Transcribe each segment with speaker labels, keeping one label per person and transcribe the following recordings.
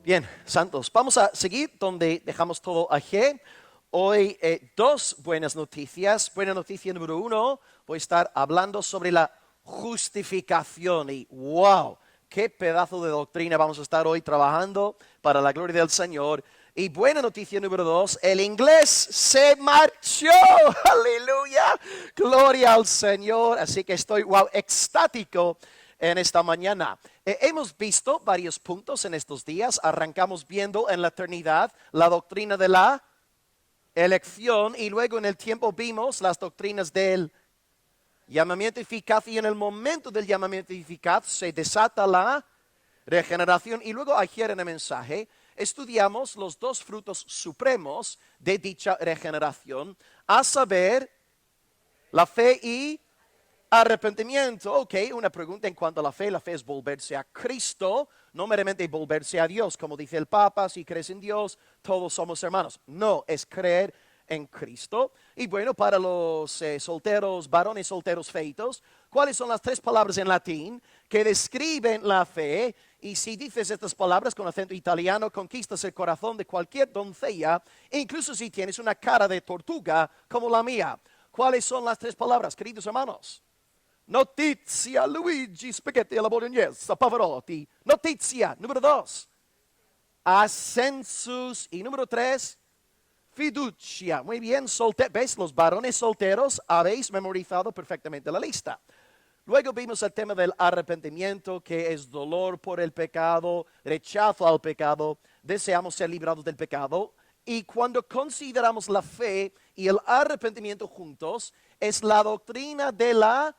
Speaker 1: Bien, santos, vamos a seguir donde dejamos todo ayer. Hoy dos buenas noticias. Buena noticia número uno, voy a estar hablando sobre la justificación y wow, qué pedazo de doctrina vamos a estar hoy trabajando para la gloria del Señor. Y buena noticia número dos, el inglés se marchó. Aleluya, gloria al Señor. Así que estoy wow, extático en esta mañana. Hemos visto varios puntos en estos días. Arrancamos viendo en la eternidad la doctrina de la elección y luego en el tiempo vimos las doctrinas del llamamiento eficaz y en el momento del llamamiento eficaz se desata la regeneración y luego ayer en el mensaje estudiamos los dos frutos supremos de dicha regeneración, a saber la fe y arrepentimiento. Ok, una pregunta en cuanto a la fe. La fe es volverse a Cristo, no meramente volverse a Dios. Como dice el Papa, si crees en Dios, todos somos hermanos. No, es creer en Cristo. Y bueno, para los solteros, varones solteros feitos, ¿cuáles son las tres palabras en latín que describen la fe? Y si dices estas palabras con acento italiano, conquistas el corazón de cualquier doncella, incluso si tienes una cara de tortuga como la mía. ¿Cuáles son las tres palabras, queridos hermanos? Notizia, Luigi, spaghetti alla bolognese, Pavarotti. Notizia, número dos. Ascensus. Y número tres, fiducia. Muy bien, ¿ves? Los varones solteros habéis memorizado perfectamente la lista. Luego vimos el tema del arrepentimiento, que es dolor por el pecado, rechazo al pecado, deseamos ser librados del pecado. Y cuando consideramos la fe y el arrepentimiento juntos, es la doctrina de la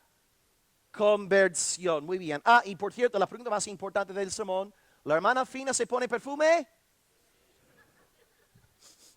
Speaker 1: conversión. Muy bien. Y por cierto, la pregunta más importante del sermón, ¿la hermana Fina se pone perfume?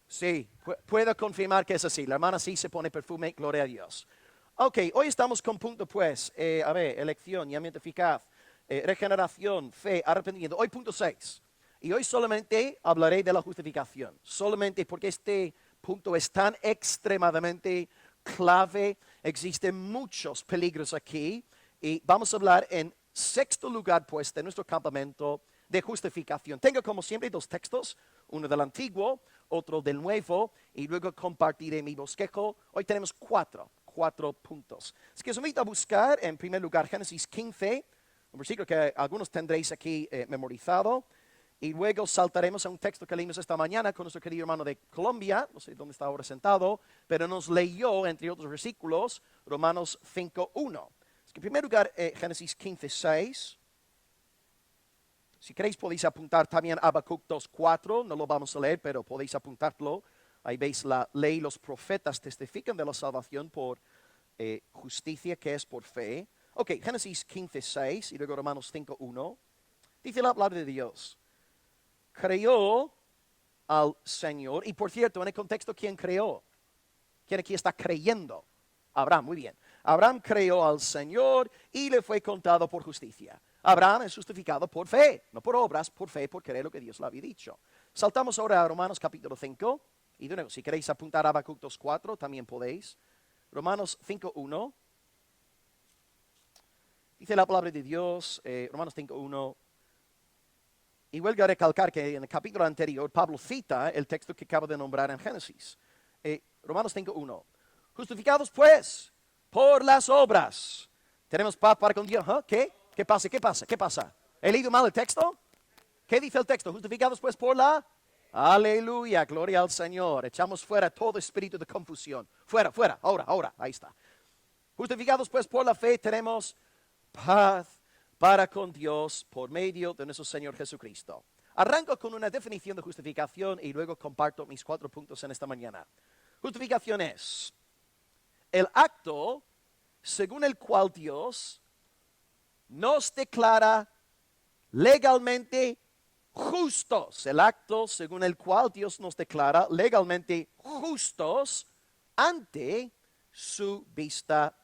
Speaker 1: Sí, puedo confirmar que es así. La hermana sí se pone perfume, gloria a Dios. Ok, hoy estamos con punto pues, elección, llamamiento eficaz, regeneración, fe, arrepentimiento. Hoy punto 6. Y hoy solamente hablaré de la justificación. Solamente porque este punto es tan extremadamente clave. Existen muchos peligros aquí. Y vamos a hablar en sexto lugar, pues, de nuestro campamento de justificación. Tengo, como siempre, dos textos, uno del Antiguo, otro del Nuevo, y luego compartiré mi bosquejo. Hoy tenemos cuatro puntos. Así que os invito a buscar, en primer lugar, Génesis 15, un versículo que algunos tendréis aquí memorizado, y luego saltaremos a un texto que leímos esta mañana con nuestro querido hermano de Colombia, no sé dónde está ahora sentado, pero nos leyó, entre otros versículos, Romanos 5:1. En primer lugar, Génesis 15:6. Si queréis podéis apuntar también Habacuc 2:4. No lo vamos a leer, pero podéis apuntarlo. Ahí veis la ley, los profetas testifican de la salvación por justicia, que es por fe. Ok, Génesis 15:6 y luego Romanos 5:1. Dice la palabra de Dios. Creó al Señor. Y por cierto, en el contexto, ¿quién creó? ¿Quién aquí está creyendo? Abraham, muy bien. Abraham creó al Señor y le fue contado por justicia. Abraham es justificado por fe, no por obras, por fe, por creer lo que Dios le había dicho. Saltamos ahora a Romanos capítulo 5. Y de nuevo, si queréis apuntar a Habacuc 2:4, también podéis. Romanos 5:1. Dice la palabra de Dios, Romanos 5:1. Y vuelvo a recalcar que en el capítulo anterior, Pablo cita el texto que acabo de nombrar en Génesis. Romanos 5:1. Justificados pues por las obras. Tenemos paz para con Dios. ¿Qué? ¿Qué pasa? ¿Qué pasa? ¿Qué pasa? ¿He leído mal el texto? ¿Qué dice el texto? Justificados pues por la... Aleluya, gloria al Señor. Echamos fuera todo espíritu de confusión. Fuera, fuera, ahora, ahí está. Justificados pues por la fe tenemos paz para con Dios por medio de nuestro Señor Jesucristo. Arranco con una definición de justificación y luego comparto mis 4 puntos en esta mañana. Justificación es el acto según el cual Dios nos declara legalmente justos. El acto según el cual Dios nos declara legalmente justos ante su vista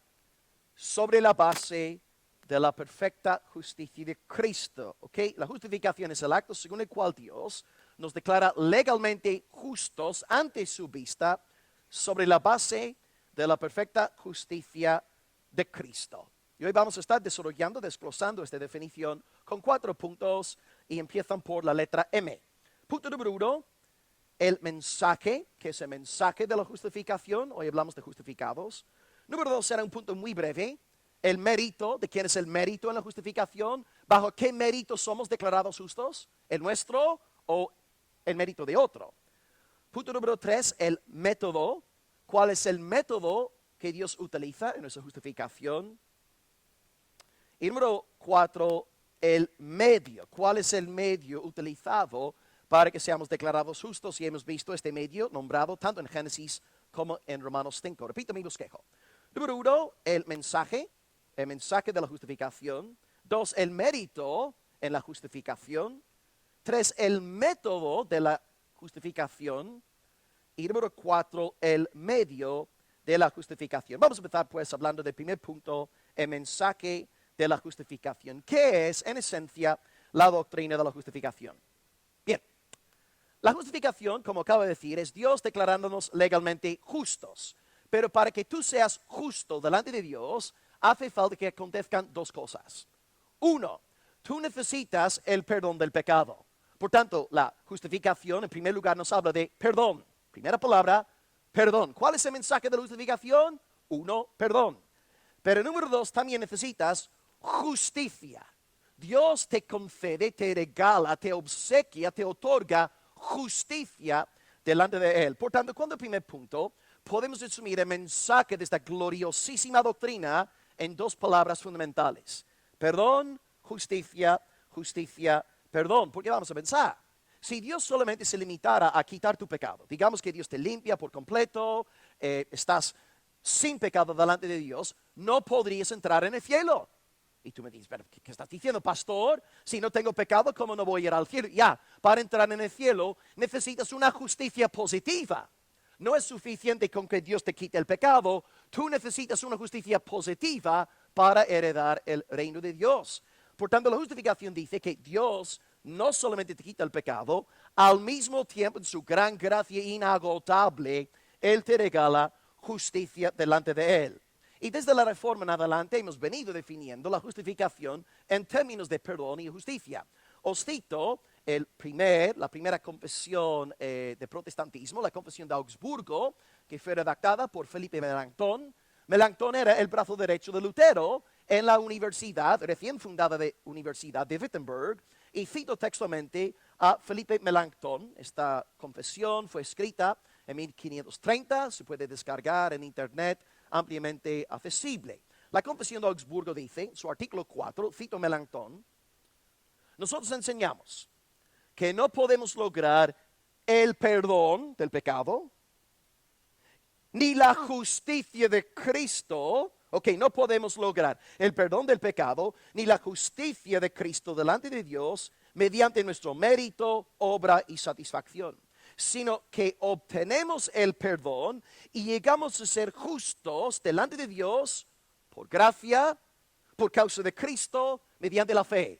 Speaker 1: sobre la base de la perfecta justicia de Cristo. ¿Okay? La justificación es el acto según el cual Dios nos declara legalmente justos ante su vista sobre la base de la perfecta justicia de Cristo. Y hoy vamos a estar desglosando esta definición con 4 puntos y empiezan por la letra M. Punto número 1, el mensaje, que es el mensaje de la justificación. Hoy hablamos de justificados. Número 2 será un punto muy breve. El mérito, de quién es el mérito en la justificación. ¿Bajo qué mérito somos declarados justos? ¿El nuestro o el mérito de otro? Punto número 3, el método. ¿Cuál es el método que Dios utiliza en nuestra justificación? Y número 4, el medio. ¿Cuál es el medio utilizado para que seamos declarados justos? Y hemos visto este medio nombrado tanto en Génesis como en Romanos 5. Repito mi bosquejo. Número 1, el mensaje de la justificación. 2, el mérito en la justificación. 3, el método de la justificación. Y número 4, el medio de la justificación. Vamos a empezar pues hablando del primer punto, el mensaje de la justificación. ¿Qué es en esencia la doctrina de la justificación? Bien, la justificación, como acabo de decir, es Dios declarándonos legalmente justos. Pero para que tú seas justo delante de Dios, hace falta que acontezcan dos cosas. Uno, tú necesitas el perdón del pecado. Por tanto, la justificación en primer lugar nos habla de perdón. Primera palabra, perdón. ¿Cuál es el mensaje de la justificación? 1, perdón. Pero número 2, también necesitas justicia. Dios te concede, te regala, te obsequia, te otorga justicia delante de Él. Por tanto, cuando el primer punto, podemos resumir el mensaje de esta gloriosísima doctrina en dos palabras fundamentales. Perdón, justicia, justicia, perdón. Porque vamos a pensar, si Dios solamente se limitara a quitar tu pecado, digamos que Dios te limpia por completo, estás sin pecado delante de Dios, no podrías entrar en el cielo. Y tú me dices, ¿pero qué estás diciendo, pastor? Si no tengo pecado, ¿cómo no voy a ir al cielo? Ya, para entrar en el cielo necesitas una justicia positiva. No es suficiente con que Dios te quite el pecado, tú necesitas una justicia positiva para heredar el reino de Dios. Por tanto, la justificación dice que Dios no solamente te quita el pecado, al mismo tiempo en su gran gracia inagotable, Él te regala justicia delante de Él. Y desde la Reforma en adelante hemos venido definiendo la justificación en términos de perdón y justicia. Os cito la primera confesión de protestantismo, la confesión de Augsburgo, que fue redactada por Felipe Melanchthon. Melanchthon era el brazo derecho de Lutero en la universidad, recién fundada de Universidad de Wittenberg, y cito textualmente a Felipe Melanchthon. Esta confesión fue escrita en 1530, se puede descargar en internet, ampliamente accesible. La confesión de Augsburgo dice, en su artículo 4, cito Melanchthon, nosotros enseñamos que no podemos lograr el perdón del pecado, ni la justicia de Cristo. No podemos lograr el perdón del pecado, ni la justicia de Cristo delante de Dios mediante nuestro mérito, obra y satisfacción, sino que obtenemos el perdón y llegamos a ser justos delante de Dios por gracia, por causa de Cristo, mediante la fe.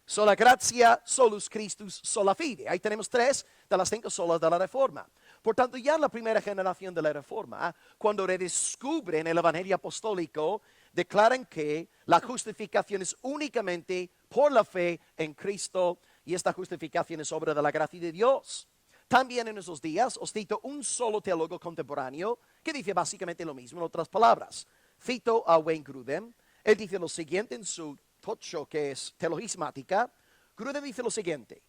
Speaker 1: Sola gratia, solus Christus, sola fide. Ahí tenemos 3 de las 5 solas de la Reforma. Por tanto, ya en la primera generación de la Reforma, cuando redescubren el Evangelio apostólico, declaran que la justificación es únicamente por la fe en Cristo y esta justificación es obra de la gracia de Dios. También en esos días os cito un solo teólogo contemporáneo que dice básicamente lo mismo en otras palabras. Cito a Wayne Grudem. Él dice lo siguiente en su talk show, que es Teologismática. Grudem dice lo siguiente: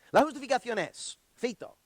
Speaker 1: la justificación es, cito,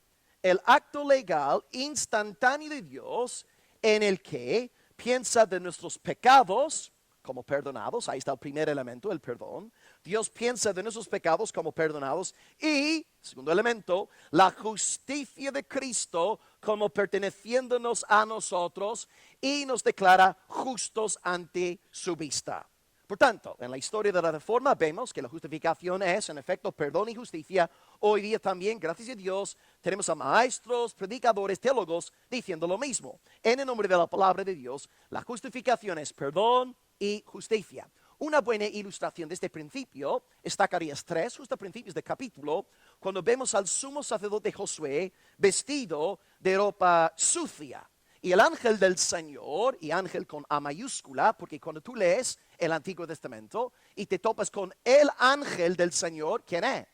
Speaker 1: el acto legal instantáneo de Dios en el que piensa de nuestros pecados como perdonados. Ahí está el primer elemento, el perdón. Dios piensa de nuestros pecados como perdonados. Y, segundo elemento, la justicia de Cristo como perteneciéndonos a nosotros y nos declara justos ante su vista. Por tanto, en la historia de la Reforma vemos que la justificación es, en efecto, perdón y justicia. Hoy día también, gracias a Dios, tenemos a maestros, predicadores, teólogos diciendo lo mismo. En el nombre de la palabra de Dios, la justificación es perdón y justicia. Una buena ilustración de este principio es Zacarías 3, justo a principios del capítulo, cuando vemos al sumo sacerdote Josué vestido de ropa sucia. Y el ángel del Señor, y ángel con A mayúscula, porque cuando tú lees el Antiguo Testamento y te topas con el ángel del Señor, ¿quién es?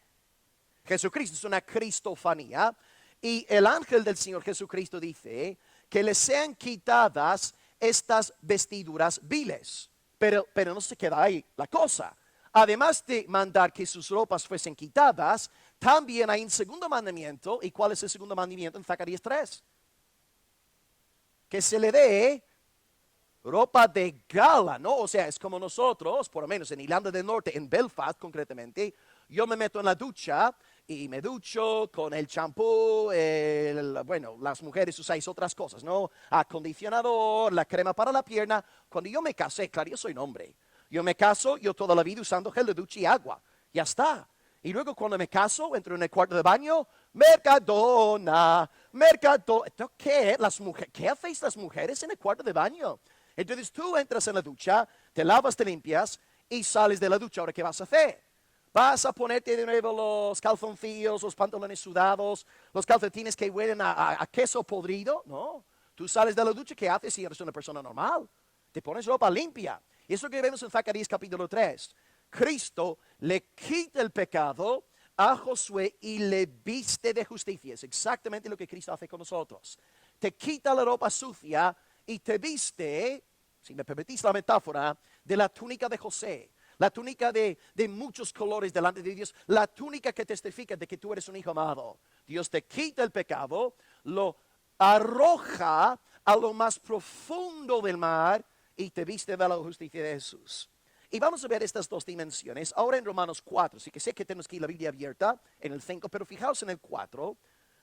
Speaker 1: Jesucristo es una cristofanía. Y el ángel del Señor Jesucristo dice que le sean quitadas estas vestiduras viles. Pero no se queda ahí la cosa. Además de mandar que sus ropas fuesen quitadas, también hay un segundo mandamiento. ¿Y cuál es el segundo mandamiento? En Zacarías 3. Que se le dé ropa de gala, ¿no? O sea, es como nosotros, por lo menos en Irlanda del Norte, en Belfast concretamente, yo me meto en la ducha y me ducho con el champú, bueno, las mujeres usáis otras cosas, ¿no? Acondicionador, la crema para la pierna. Cuando yo me casé, claro, yo soy un hombre. Yo me caso, yo toda la vida usando gel de ducha y agua. Ya está. Y luego cuando me caso, entro en el cuarto de baño, Mercadona. ¿Qué? ¿Qué hacéis las mujeres en el cuarto de baño? Entonces tú entras en la ducha, te lavas, te limpias y sales de la ducha. ¿Ahora qué vas a hacer? ¿Vas a ponerte de nuevo los calzoncillos, los pantalones sudados, los calcetines que huelen a queso podrido? No. Tú sales de la ducha, ¿qué haces si eres una persona normal? Te pones ropa limpia. Y eso que vemos en Zacarías capítulo 3. Cristo le quita el pecado a Josué y le viste de justicia. Es exactamente lo que Cristo hace con nosotros. Te quita la ropa sucia y te viste, si me permitís la metáfora, de la túnica de José. La túnica de muchos colores delante de Dios. La túnica que testifica de que tú eres un hijo amado. Dios te quita el pecado, lo arroja a lo más profundo del mar y te viste de la justicia de Jesús. Y vamos a ver estas dos dimensiones ahora en Romanos 4. Así que sé que tenemos que ir la Biblia abierta en el 5, pero fijaos en el 4.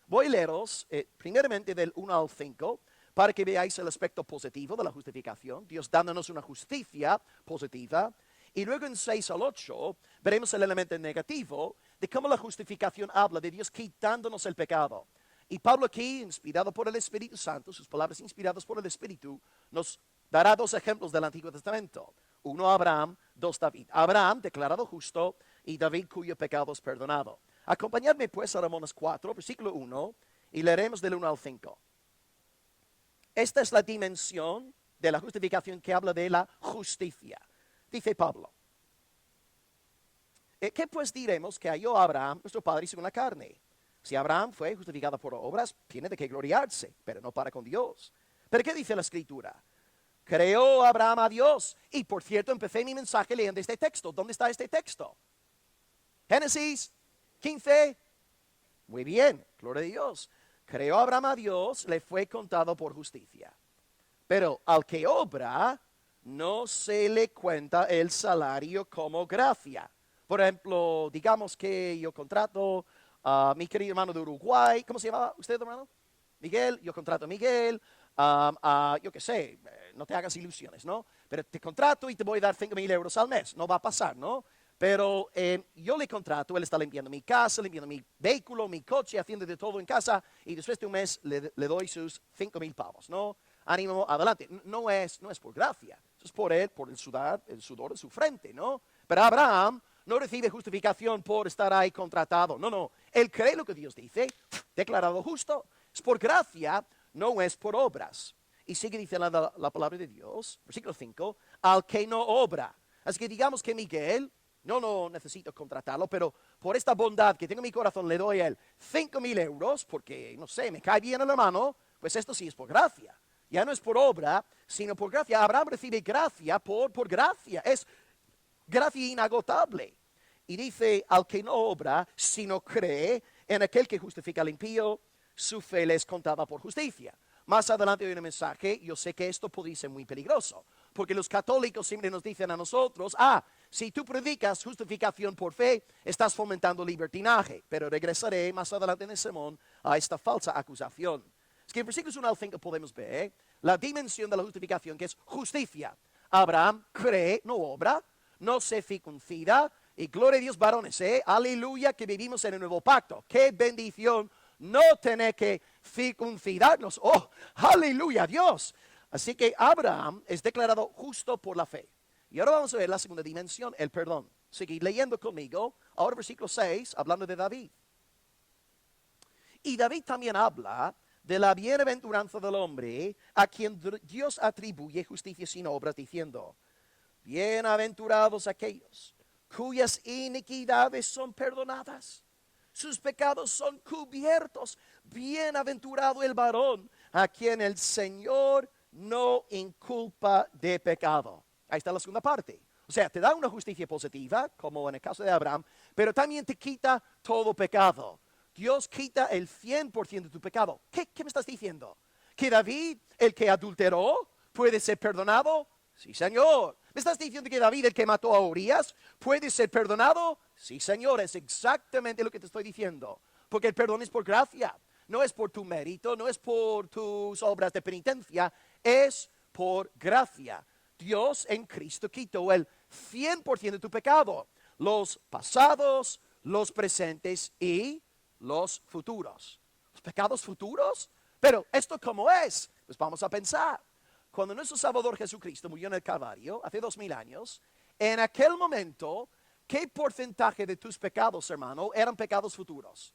Speaker 1: Voy a leeros primeramente del 1 al 5 para que veáis el aspecto positivo de la justificación. Dios dándonos una justicia positiva. Y luego en 6 al 8 veremos el elemento negativo de cómo la justificación habla de Dios quitándonos el pecado. Y Pablo aquí, inspirado por el Espíritu Santo, sus palabras inspiradas por el Espíritu, nos dará dos ejemplos del Antiguo Testamento. Uno Abraham, dos David. Abraham declarado justo y David cuyo pecado es perdonado. Acompañadme pues a Romanos 4, versículo 1 y leeremos del 1 al 5. Esta es la dimensión de la justificación que habla de la justicia. Dice Pablo, ¿qué pues diremos que halló Abraham, nuestro padre, según la carne? Si Abraham fue justificado por obras, tiene de qué gloriarse, pero no para con Dios. ¿Pero qué dice la Escritura? Creó Abraham a Dios. Y por cierto, empecé mi mensaje leyendo este texto. ¿Dónde está este texto? Génesis 15. Muy bien, gloria a Dios. Creó Abraham a Dios, le fue contado por justicia. Pero al que obra, no se le cuenta el salario como gracia. Por ejemplo, digamos que yo contrato a mi querido hermano de Uruguay. ¿Cómo se llama usted, hermano? Miguel. Yo contrato a Miguel. Yo qué sé, no te hagas ilusiones, ¿no? Pero te contrato y te voy a dar 5,000 euros al mes. No va a pasar, ¿no? Pero yo le contrato, él está limpiando mi casa, limpiando mi vehículo, mi coche, haciendo de todo en casa. Y después de un mes le doy sus 5,000 pavos, ¿no? Ánimo, adelante. No es por gracia. Es por él, por el sudor de su frente, ¿no? Pero Abraham no recibe justificación por estar ahí contratado. No. Él cree lo que Dios dice, declarado justo. Es por gracia, no es por obras. Y sigue diciendo la palabra de Dios, versículo 5, al que no obra. Así que digamos que Miguel, no necesito contratarlo, pero por esta bondad que tengo en mi corazón le doy a él 5,000 euros, porque, no sé, me cae bien el hermano, pues esto sí es por gracia. Ya no es por obra, sino por gracia. Abraham recibe gracia por gracia. Es gracia inagotable. Y dice, al que no obra, sino cree en aquel que justifica al impío, su fe le es contada por justicia. Más adelante hay un mensaje, yo sé que esto puede ser muy peligroso, porque los católicos siempre nos dicen a nosotros, si tú predicas justificación por fe, estás fomentando libertinaje. Pero regresaré más adelante en el sermón a esta falsa acusación. Es que en versículos 1 al 5 podemos ver la dimensión de la justificación, que es justicia. Abraham cree, no obra, no se circuncida, y gloria a Dios, varones, aleluya, que vivimos en el nuevo pacto. ¡Qué bendición! No tener que circuncidarnos. ¡Oh, aleluya, Dios! Así que Abraham es declarado justo por la fe. Y ahora vamos a ver la segunda dimensión, el perdón. Seguid leyendo conmigo. Ahora versículo 6, hablando de David. Y David también habla de la bienaventuranza del hombre a quien Dios atribuye justicia sin obras, diciendo, bienaventurados aquellos cuyas iniquidades son perdonadas, sus pecados son cubiertos. Bienaventurado el varón a quien el Señor no inculpa de pecado. Ahí está la segunda parte. O sea, te da una justicia positiva, como en el caso de Abraham, pero también te quita todo pecado. Dios quita el 100% de tu pecado. ¿Qué me estás diciendo? ¿Que David, el que adulteró, puede ser perdonado? Sí, Señor. ¿Me estás diciendo que David, el que mató a Urías, puede ser perdonado? Sí, Señor, es exactamente lo que te estoy diciendo. Porque el perdón es por gracia. No es por tu mérito, no es por tus obras de penitencia, es por gracia. Dios en Cristo quitó el 100% de tu pecado, los pasados, los presentes y los futuros. ¿Los pecados futuros? Pero ¿esto cómo es? Pues vamos a pensar. Cuando nuestro Salvador Jesucristo murió en el Calvario, hace 2000 años, en aquel momento, ¿qué porcentaje de tus pecados, hermano, eran pecados futuros?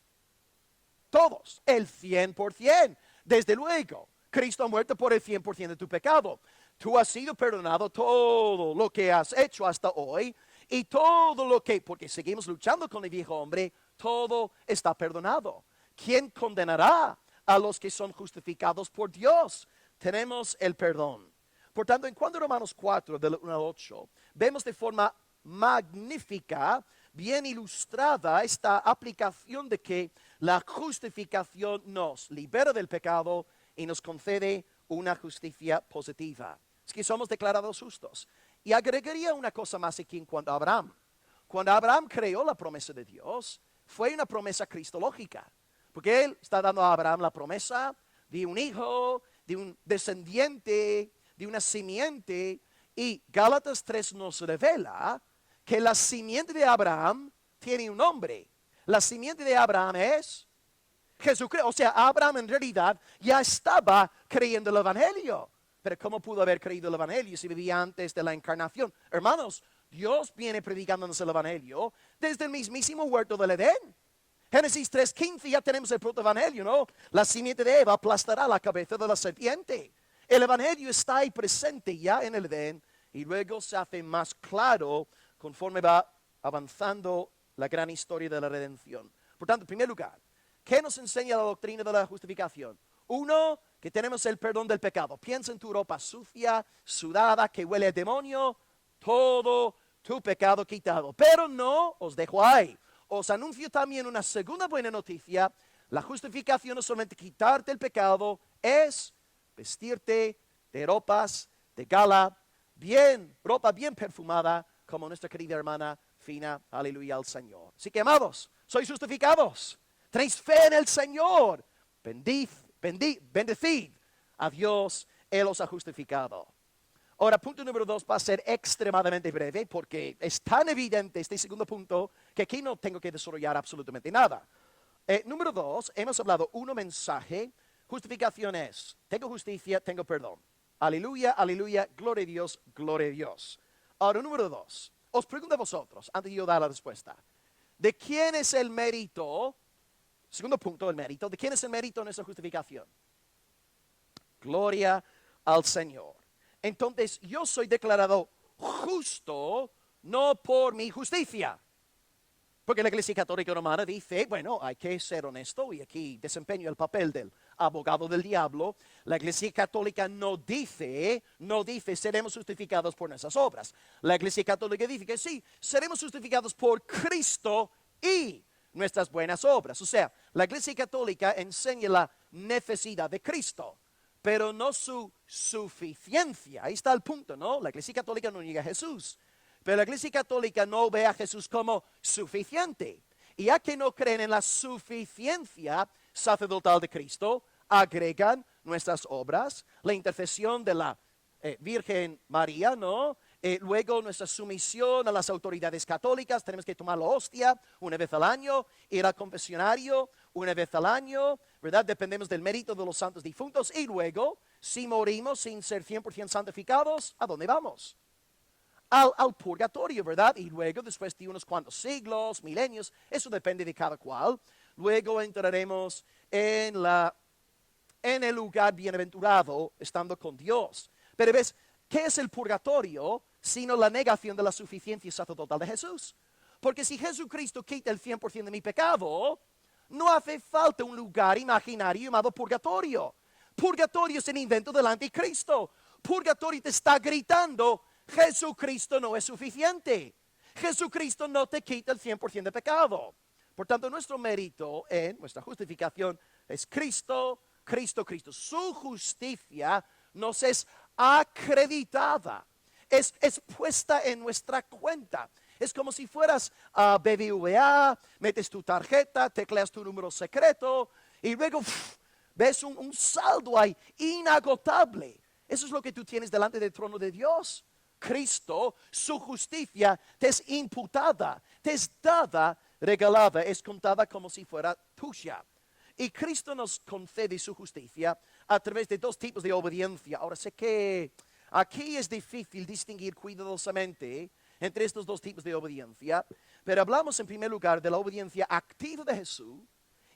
Speaker 1: Todos, el 100%. Desde luego, Cristo ha muerto por el 100% de tu pecado. Tú has sido perdonado todo lo que has hecho hasta hoy y todo lo que, porque seguimos luchando con el viejo hombre, todo está perdonado. ¿Quién condenará a los que son justificados por Dios? Tenemos el perdón. Por tanto, en cuanto a Romanos 4, del 1 al 8, vemos de forma magnífica, bien ilustrada esta aplicación de que la justificación nos libera del pecado y nos concede una justicia positiva. Es que somos declarados justos. Y agregaría una cosa más aquí en cuanto a Abraham. Cuando Abraham creó la promesa de Dios, fue una promesa cristológica. Porque él está dando a Abraham la promesa de un hijo, de un descendiente, de una simiente. Y Gálatas 3 nos revela que la simiente de Abraham tiene un nombre. La simiente de Abraham es Jesucristo. O sea, Abraham en realidad ya estaba creyendo el Evangelio. Pero ¿cómo pudo haber creído el Evangelio si vivía antes de la encarnación? Hermanos, Dios viene predicándonos el Evangelio desde el mismísimo huerto del Edén. Génesis 3:15 ya tenemos el protoevangelio, ¿no? La simiente de Eva aplastará la cabeza de la serpiente. El Evangelio está ahí presente ya en el Edén y luego se hace más claro conforme va avanzando la gran historia de la redención. Por tanto, en primer lugar, ¿qué nos enseña la doctrina de la justificación? Uno, que tenemos el perdón del pecado. Piensa en tu ropa sucia, sudada, que huele a demonio, todo tu pecado quitado. Pero no os dejo ahí. Os anuncio también una segunda buena noticia. La justificación no es solamente quitarte el pecado, es vestirte de ropas de gala, ropa bien perfumada, como nuestra querida hermana Fina, aleluya al Señor. Así que, amados, sois justificados. Tenéis fe en el Señor. Bendecid a Dios, Él os ha justificado. Ahora, punto número 2 va a ser extremadamente breve porque es tan evidente este segundo punto que aquí no tengo que desarrollar absolutamente nada. Número 2, hemos hablado un mensaje. Justificación es, tengo justicia, tengo perdón. Aleluya, aleluya, gloria a Dios, gloria a Dios. Ahora, número 2, os pregunto a vosotros, antes de yo dar la respuesta, ¿de quién es el mérito? Segundo punto, el mérito. ¿De quién es el mérito en nuestra justificación? Gloria al Señor. Entonces, yo soy declarado justo no por mi justicia. Porque la Iglesia Católica Romana dice, bueno, hay que ser honesto y aquí desempeño el papel del abogado del diablo. La Iglesia Católica no dice seremos justificados por nuestras obras. La Iglesia Católica dice que sí, seremos justificados por Cristo y nuestras buenas obras. O sea, la Iglesia Católica enseña la necesidad de Cristo, pero no su suficiencia. Ahí está el punto, ¿no? La Iglesia Católica no niega a Jesús, pero la Iglesia Católica no ve a Jesús como suficiente. Y ya que no creen en la suficiencia sacerdotal de Cristo, agregan nuestras obras, la intercesión de la Virgen María, ¿no? Luego nuestra sumisión a las autoridades católicas, tenemos que tomar la hostia una vez al año, ir al confesionario una vez al año, ¿verdad? Dependemos del mérito de los santos difuntos y luego, si morimos sin ser 100% santificados, ¿a dónde vamos? Al purgatorio, ¿verdad? Y luego, después de unos cuantos siglos, milenios, eso depende de cada cual, luego entraremos en el lugar bienaventurado, estando con Dios. Pero ves, ¿qué es el purgatorio sino la negación de la suficiencia sacerdotal de Jesús? Porque si Jesucristo quita el 100% de mi pecado, No hace falta un lugar imaginario llamado purgatorio. Purgatorio es el invento del anticristo. Purgatorio te está gritando, Jesucristo no es suficiente. Jesucristo no te quita el 100% de pecado. Por tanto, nuestro mérito en nuestra justificación es Cristo, Cristo, Cristo. Su justicia nos es acreditada, es puesta en nuestra cuenta. Es como si fueras a BBVA, metes tu tarjeta, tecleas tu número secreto y luego ves un saldo ahí inagotable. Eso es lo que tú tienes delante del trono de Dios. Cristo, su justicia te es imputada, te es dada, regalada, es contada como si fuera tuya. Y Cristo nos concede su justicia a través de dos tipos de obediencia. Ahora sé que aquí es difícil distinguir cuidadosamente entre estos dos tipos de obediencia, pero hablamos en primer lugar de la obediencia activa de Jesús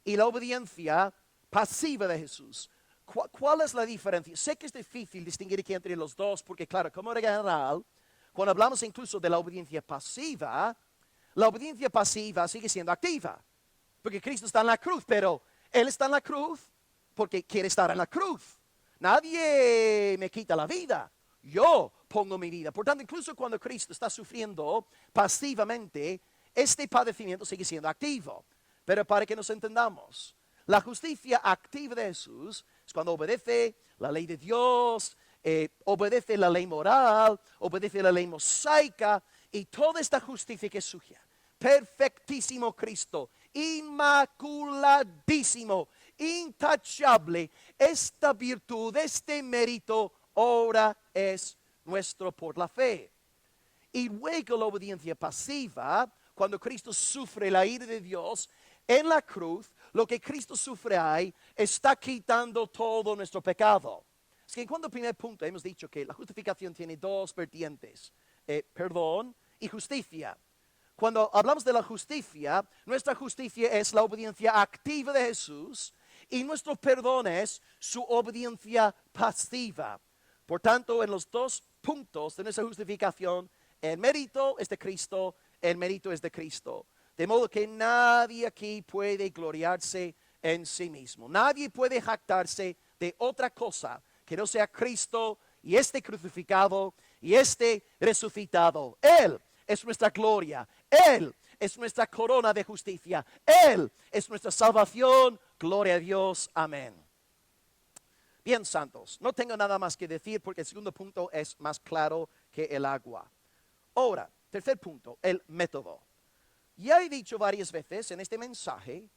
Speaker 1: y la obediencia pasiva de Jesús. ¿Cuál es la diferencia? Sé que es difícil distinguir aquí entre los dos, porque claro, como regla general, cuando hablamos incluso de la obediencia pasiva sigue siendo activa, porque Cristo está en la cruz, pero Él está en la cruz porque quiere estar en la cruz. Nadie me quita la vida, yo pongo mi vida. Por tanto, incluso cuando Cristo está sufriendo pasivamente, este padecimiento sigue siendo activo. Pero para que nos entendamos, la justicia activa de Jesús es cuando obedece la ley de Dios, obedece la ley moral, obedece la ley mosaica y toda esta justicia que es suya. Perfectísimo Cristo, inmaculadísimo, intachable. Esta virtud, este mérito, ahora es nuestro por la fe. Y luego la obediencia pasiva, cuando Cristo sufre la ira de Dios en la cruz, lo que Cristo sufre ahí está quitando todo nuestro pecado. Es que en cuanto al primer punto hemos dicho que la justificación tiene dos vertientes, perdón y justicia. Cuando hablamos de la justicia, nuestra justicia es la obediencia activa de Jesús y nuestro perdón es su obediencia pasiva. Por tanto, en los dos puntos de nuestra justificación, el mérito es de Cristo, el mérito es de Cristo. De modo que nadie aquí puede gloriarse en sí mismo. Nadie puede jactarse de otra cosa que no sea Cristo y este crucificado y este resucitado. Él es nuestra gloria. Él es nuestra corona de justicia. Él es nuestra salvación. Gloria a Dios. Amén. Bien, santos, no tengo nada más que decir porque el segundo punto es más claro que el agua. Ahora, tercer punto, el método. Ya he dicho varias veces en este mensaje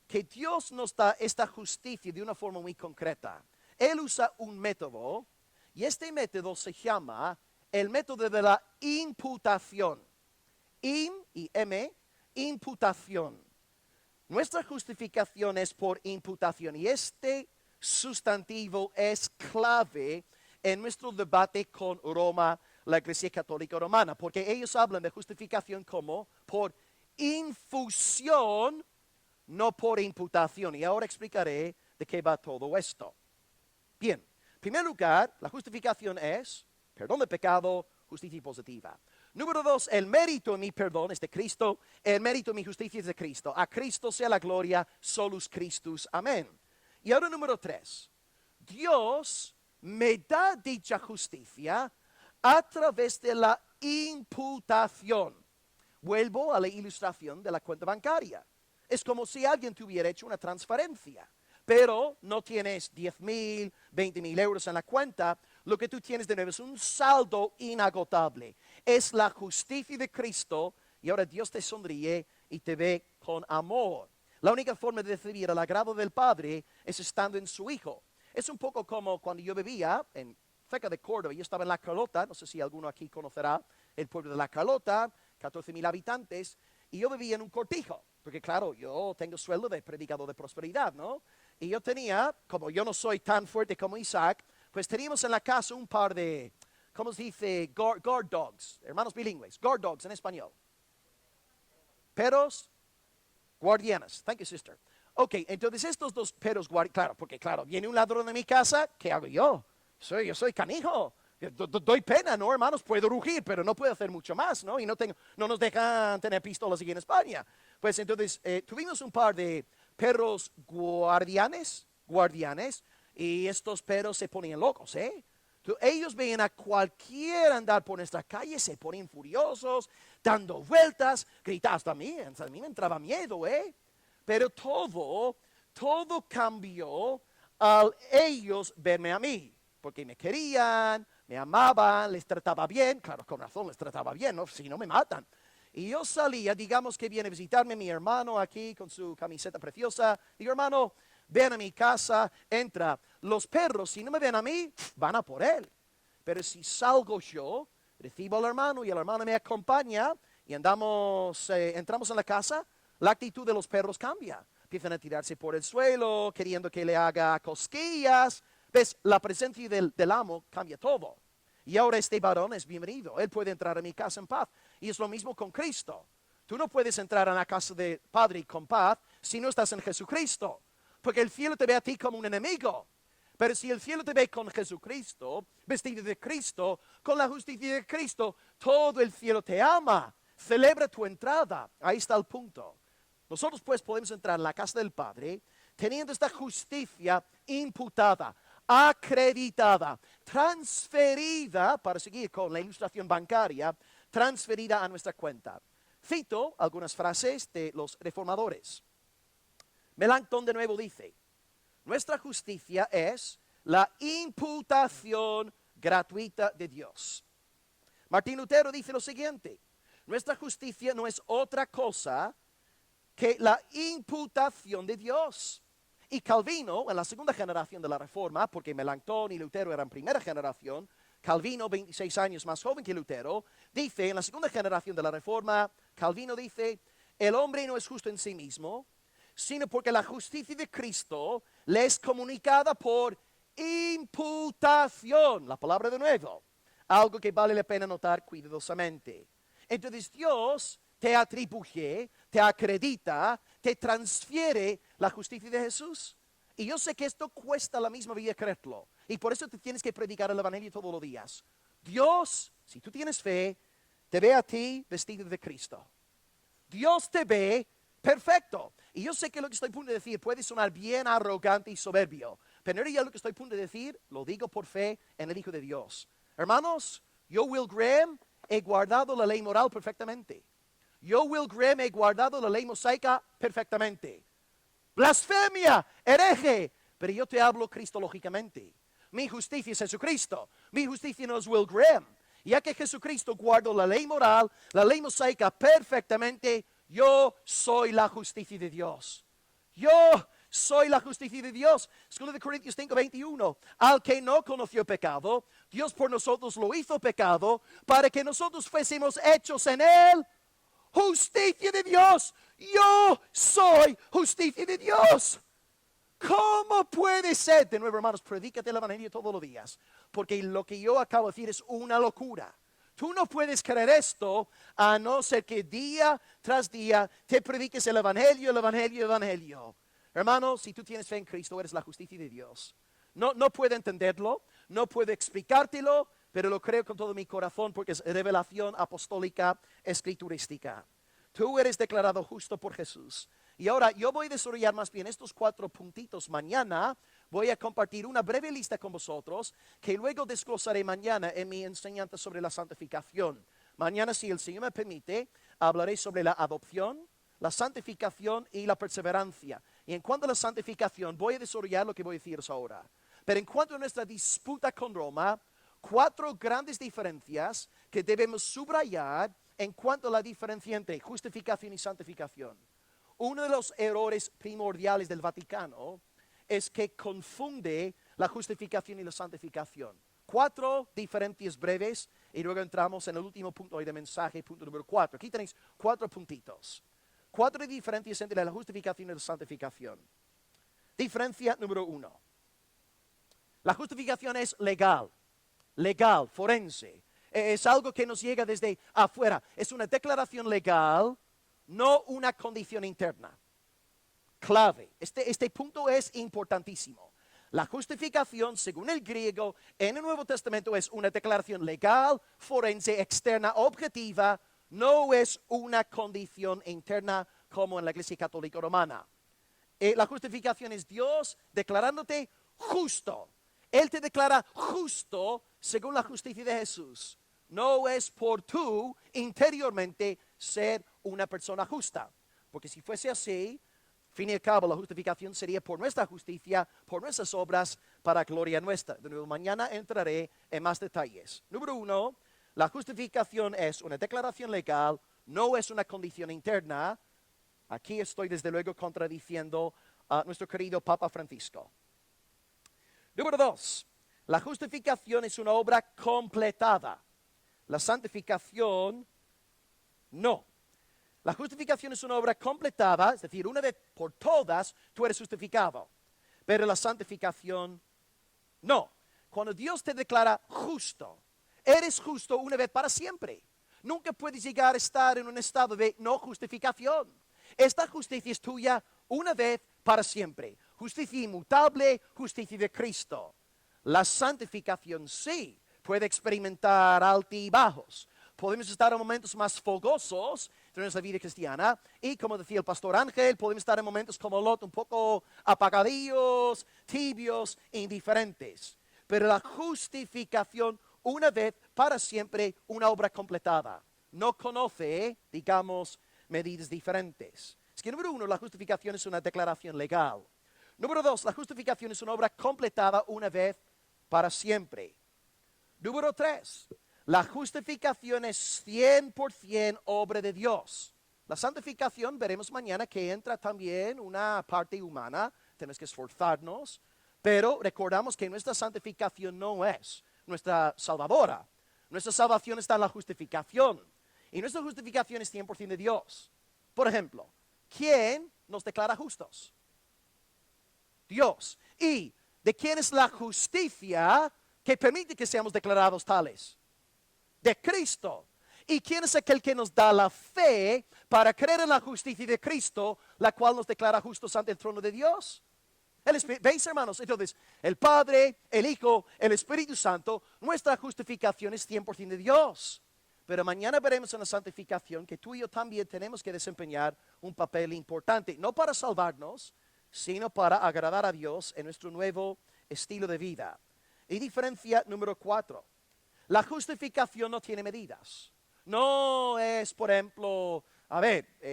Speaker 1: que Dios nos da esta justicia de una forma muy concreta. Él usa un método y este método se llama el método de la imputación. Imputación. Nuestra justificación es por imputación y este sustantivo es clave en nuestro debate con Roma, la Iglesia Católica Romana, porque ellos hablan de justificación como por infusión, no por imputación. Y ahora explicaré de qué va todo esto. Bien, en primer lugar, la justificación es perdón de pecado, justicia positiva. Número 2, el mérito en mi perdón es de Cristo, el mérito en mi justicia es de Cristo. A Cristo sea la gloria, solus Christus. Amén. Y ahora número 3, Dios me da dicha justicia a través de la imputación. Vuelvo a la ilustración de la cuenta bancaria. Es como si alguien te hubiera hecho una transferencia, pero no tienes 10,000, 20,000 euros en la cuenta. Lo que tú tienes de nuevo es un saldo inagotable. Es la justicia de Cristo y ahora Dios te sonríe y te ve con amor. La única forma de recibir el agrado del Padre es estando en su Hijo. Es un poco como cuando yo vivía cerca de Córdoba. Yo estaba en La Carlota, no sé si alguno aquí conocerá el pueblo de La Carlota, 14,000 habitantes, y yo vivía en un cortijo, porque claro, yo tengo sueldo de predicador de prosperidad, ¿no? Y yo tenía, como yo no soy tan fuerte como Isaac, pues teníamos en la casa un par de, ¿cómo se dice? Guard dogs, hermanos bilingües, guard dogs en español. Perros guardianes. Thank you, sister. Ok, entonces estos dos perros guardianes, claro, porque claro, viene un ladrón de mi casa, ¿qué hago yo? Yo soy canijo. Doy pena, ¿no, hermanos? Puedo rugir, pero no puedo hacer mucho más, ¿no? Y no nos dejan tener pistolas aquí en España. Pues entonces tuvimos un par de perros guardianes, y estos perros se ponían locos, ¿eh? Ellos ven a cualquiera andar por nuestra calle, se ponen furiosos, dando vueltas, gritando. Hasta a mí me entraba miedo, ¿eh? Pero todo cambió al ellos verme a mí, porque me querían, me amaban, les trataba bien. Claro, con razón les trataba bien, ¿no? Si no me matan. Y yo salía, digamos que viene a visitarme mi hermano aquí con su camiseta preciosa. Digo, hermano, ven a mi casa, entra. Los perros, si no me ven a mí, van a por él. Pero si salgo yo, recibo al hermano y el hermano me acompaña y entramos en la casa, la actitud de los perros cambia. Empiezan a tirarse por el suelo, queriendo que le haga cosquillas. ¿Ves? La presencia del amo cambia todo. Y ahora este varón es bienvenido. Él puede entrar a mi casa en paz. Y es lo mismo con Cristo. Tú no puedes entrar a la casa del Padre con paz si no estás en Jesucristo. Porque el cielo te ve a ti como un enemigo. Pero si el cielo te ve con Jesucristo, vestido de Cristo, con la justicia de Cristo, todo el cielo te ama. Celebra tu entrada. Ahí está el punto. Nosotros pues podemos entrar en la casa del Padre teniendo esta justicia imputada, acreditada, transferida, para seguir con la ilustración bancaria, transferida a nuestra cuenta. Cito algunas frases de los reformadores. Melanchthon de nuevo dice: nuestra justicia es la imputación gratuita de Dios. Martín Lutero dice lo siguiente: nuestra justicia no es otra cosa que la imputación de Dios. Y Calvino, en la segunda generación de la Reforma, porque Melanchthon y Lutero eran primera generación, Calvino, 26 años más joven que Lutero, dice, en la segunda generación de la Reforma, Calvino dice: el hombre no es justo en sí mismo, sino porque la justicia de Cristo le es comunicada por imputación. La palabra de nuevo, algo que vale la pena notar cuidadosamente. Entonces Dios te atribuye, te acredita, te transfiere la justicia de Jesús. Y yo sé que esto cuesta la misma vida creerlo. Y por eso te tienes que predicar el Evangelio todos los días. Dios, si tú tienes fe, te ve a ti vestido de Cristo. Dios te ve perfecto. Y yo sé que lo que estoy a punto de decir puede sonar bien arrogante y soberbio. Pero ya lo que estoy a punto de decir, lo digo por fe en el Hijo de Dios. Hermanos, yo, Will Graham, he guardado la ley moral perfectamente. Yo, Will Graham, he guardado la ley mosaica perfectamente. Blasfemia, hereje. Pero yo te hablo cristológicamente. Mi justicia es Jesucristo. Mi justicia no es Will Graham. Ya que Jesucristo guardó la ley moral, la ley mosaica perfectamente, yo soy la justicia de Dios. Yo soy la justicia de Dios. 2 Corintios 5:21. Al que no conoció pecado, Dios por nosotros lo hizo pecado, para que nosotros fuésemos hechos en él justicia de Dios. Yo soy justicia de Dios. ¿Cómo puede ser? De nuevo, hermanos, predícate el Evangelio todos los días, porque lo que yo acabo de decir es una locura. Tú no puedes creer esto a no ser que día tras día te prediques el Evangelio, el Evangelio, el Evangelio. Hermano, si tú tienes fe en Cristo, eres la justicia de Dios. No puedo entenderlo, no puedo explicártelo, pero lo creo con todo mi corazón porque es revelación apostólica, escriturística. Tú eres declarado justo por Jesús. Y ahora yo voy a desarrollar más bien estos 4 puntitos. Mañana voy a compartir una breve lista con vosotros que luego desglosaré mañana en mi enseñanza sobre la santificación. Mañana, si el Señor me permite, hablaré sobre la adopción, la santificación y la perseverancia. Y en cuanto a la santificación, voy a desarrollar lo que voy a deciros ahora. Pero en cuanto a nuestra disputa con Roma, 4 grandes diferencias que debemos subrayar en cuanto a la diferencia entre justificación y santificación. Uno de los errores primordiales del Vaticano es que confunde la justificación y la santificación. 4 diferencias breves y luego entramos en el último punto hoy de mensaje, punto número 4. Aquí tenéis 4 puntitos. 4 diferencias entre la justificación y la santificación. Diferencia número 1. La justificación es legal, forense. Es algo que nos llega desde afuera. Es una declaración legal, no una condición interna. Clave. Este punto es importantísimo. La justificación, según el griego, en el Nuevo Testamento es una declaración legal, forense, externa, objetiva. No es una condición interna como en la Iglesia Católica Romana. La justificación es Dios declarándote justo. Él te declara justo según la justicia de Jesús. No es por tú interiormente ser una persona justa. Porque si fuese así, fin y al cabo, la justificación sería por nuestra justicia, por nuestras obras, para gloria nuestra. De nuevo, mañana entraré en más detalles. Número 1, la justificación es una declaración legal, no es una condición interna. Aquí estoy desde luego contradiciendo a nuestro querido Papa Francisco. Número 2, la justificación es una obra completada. La santificación, no. La justificación es una obra completada, es decir, una vez por todas tú eres justificado. Pero la santificación, no. Cuando Dios te declara justo, eres justo una vez para siempre. Nunca puedes llegar a estar en un estado de no justificación. Esta justicia es tuya una vez para siempre. Justicia inmutable, justicia de Cristo. La santificación sí puede experimentar altibajos. Podemos estar en momentos más fogosos de nuestra vida cristiana y, como decía el pastor Ángel, podemos estar en momentos como Lot, un poco apagadillos, tibios, indiferentes. Pero la justificación, una vez para siempre, una obra completada. No conoce, digamos, medidas diferentes. Es que número 1, la justificación es una declaración legal. Número 2, la justificación es una obra completada una vez para siempre. Número 3, la justificación es 100% obra de Dios. La santificación, veremos mañana que entra también una parte humana, tenemos que esforzarnos, pero recordamos que nuestra santificación no es nuestra salvadora. Nuestra salvación está en la justificación. Y nuestra justificación es 100% de Dios. Por ejemplo, ¿quién nos declara justos? Dios. ¿Y de quién es la justicia que permite que seamos declarados tales? De Cristo. ¿Y quién es aquel que nos da la fe para creer en la justicia de Cristo, la cual nos declara justos ante el trono de Dios? ¿Veis, hermanos? Entonces, el Padre, el Hijo, el Espíritu Santo, nuestra justificación es 100% de Dios. Pero mañana veremos en la santificación que tú y yo también tenemos que desempeñar un papel importante, no para salvarnos, sino para agradar a Dios en nuestro nuevo estilo de vida. Y diferencia número 4. La justificación no tiene medidas. No es, por ejemplo,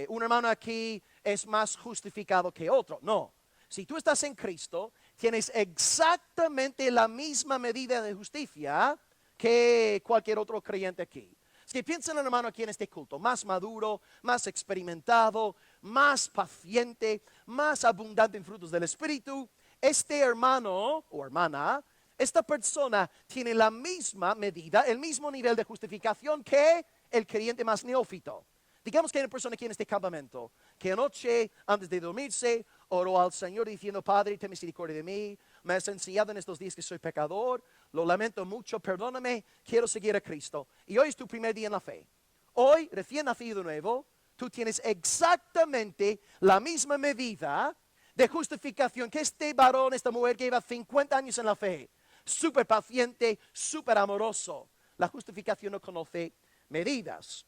Speaker 1: un hermano aquí es más justificado que otro. No. Si tú estás en Cristo, tienes exactamente la misma medida de justicia que cualquier otro creyente aquí. Es que piensa en el hermano aquí en este culto, más maduro, más experimentado, más paciente, más abundante en frutos del Espíritu. Este hermano o hermana, esta persona tiene la misma medida, el mismo nivel de justificación que el creyente más neófito. Digamos que hay una persona aquí en este campamento que anoche, antes de dormirse, oró al Señor diciendo: Padre, ten misericordia de mí, me has enseñado en estos días que soy pecador, lo lamento mucho, perdóname, quiero seguir a Cristo. Y hoy es tu primer día en la fe. Hoy, recién nacido de nuevo, tú tienes exactamente la misma medida de justificación que este varón, esta mujer que lleva 50 años en la fe. Súper paciente, súper amoroso. La justificación no conoce medidas.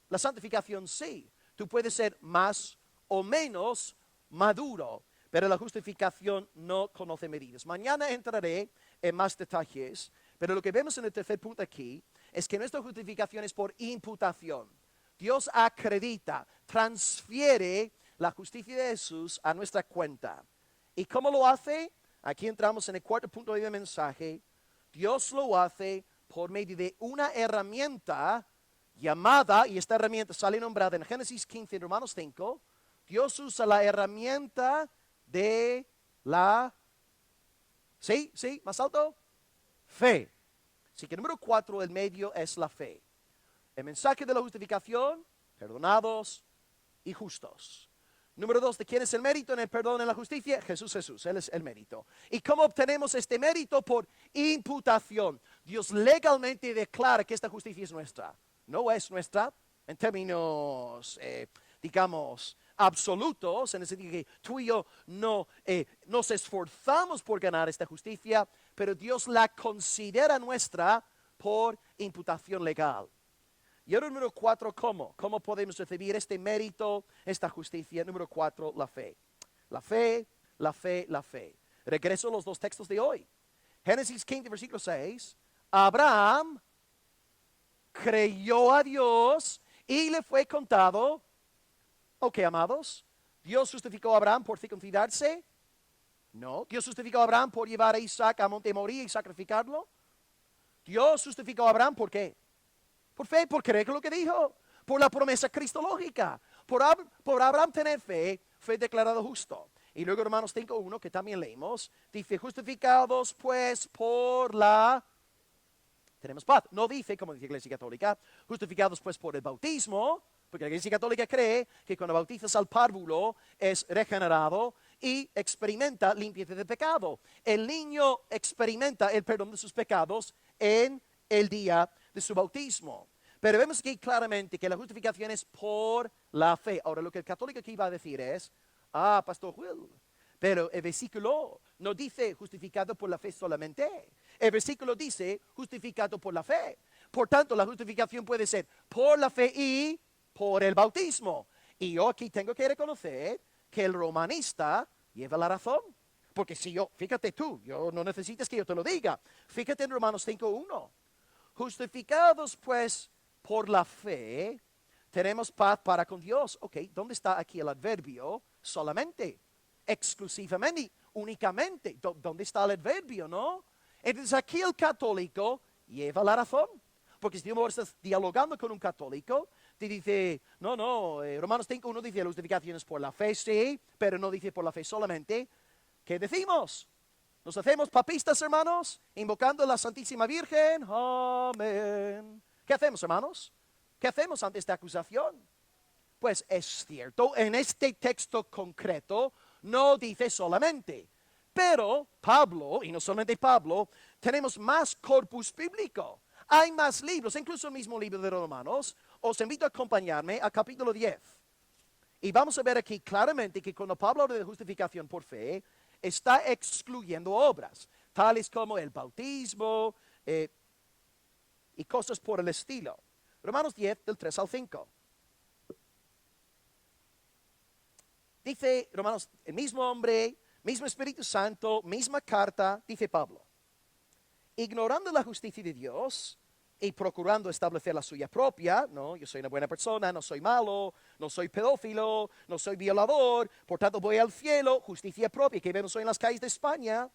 Speaker 1: La santificación sí. Tú puedes ser más o menos maduro, pero la justificación no conoce medidas. Mañana entraré en más detalles, pero lo que vemos en el tercer punto aquí es que nuestra justificación es por imputación. Dios acredita, transfiere la justicia de Jesús a nuestra cuenta. ¿Y cómo lo hace? Aquí entramos en el cuarto punto de mensaje. Dios lo hace por medio de una herramienta llamada, y esta herramienta sale nombrada en Génesis 15, en Romanos 5, Dios usa la herramienta de la, ¿sí? ¿Más alto? Fe. Así que número 4, el medio es la fe. El mensaje de la justificación, perdonados y justos. Número 2, ¿de quién es el mérito en el perdón y en la justicia? Jesús, Él es el mérito. ¿Y cómo obtenemos este mérito? Por imputación. Dios legalmente declara que esta justicia es nuestra. No es nuestra en términos, digamos, absolutos, en el sentido que tú y yo no nos esforzamos por ganar esta justicia, pero Dios la considera nuestra por imputación legal. Y ahora número 4, ¿cómo? ¿Cómo podemos recibir este mérito, esta justicia? Número 4, la fe. La fe, la fe, la fe. Regreso a los dos textos de hoy. Génesis 15, versículo 6. Abraham creyó a Dios y le fue contado. Ok, amados. ¿Dios justificó a Abraham por circuncidarse? No. ¿Dios justificó a Abraham por llevar a Isaac a Monte Moría y sacrificarlo? Dios justificó a Abraham ¿por qué? Por fe, por creer que lo que dijo. Por la promesa cristológica. Por Abraham tener fe, fue declarado justo. Y luego Romanos 5:1, que también leímos, dice, justificados pues por la... Tenemos paz. No dice, como dice la Iglesia Católica, justificados pues por el bautismo, porque la Iglesia Católica cree que cuando bautizas al párvulo es regenerado y experimenta limpieza de pecado. El niño experimenta el perdón de sus pecados en el día de su bautismo. Pero vemos aquí claramente que la justificación es por la fe. Ahora, lo que el católico aquí va a decir es, Pastor Will, pero el versículo no dice justificado por la fe solamente. El versículo dice justificado por la fe. Por tanto, la justificación puede ser por la fe y por el bautismo. Y yo aquí tengo que reconocer que el romanista lleva la razón. Porque si yo, fíjate tú, yo no necesitas que yo te lo diga. Fíjate en Romanos 5:1. Justificados pues por la fe, tenemos paz para con Dios. Ok, ¿dónde está aquí el adverbio? Solamente, exclusivamente, únicamente. ¿Dónde está el adverbio, no? Entonces aquí el católico lleva la razón. Porque si tú estás dialogando con un católico, te dice, no, Romanos 5:1 dice la justificación es por la fe, sí, pero no dice por la fe solamente. ¿Qué decimos? ¿Nos hacemos papistas, hermanos? Invocando a la Santísima Virgen. Amén. ¿Qué hacemos, hermanos? ¿Qué hacemos ante esta acusación? Pues es cierto, en este texto concreto no dice solamente. Pero Pablo, y no solamente Pablo, tenemos más corpus bíblico. Hay más libros, incluso el mismo libro de Romanos. Os invito a acompañarme al capítulo 10. Y vamos a ver aquí claramente que cuando Pablo habla de justificación por fe, está excluyendo obras, tales como el bautismo y cosas por el estilo. Romanos 10, del 3 al 5. Dice Romanos, el mismo hombre, mismo Espíritu Santo, misma carta, dice Pablo. Ignorando la justicia de Dios y procurando establecer la suya propia, no, yo soy una buena persona, no soy malo, no soy pedófilo, no soy violador, por tanto voy al cielo, justicia propia que vemos hoy en las calles de España.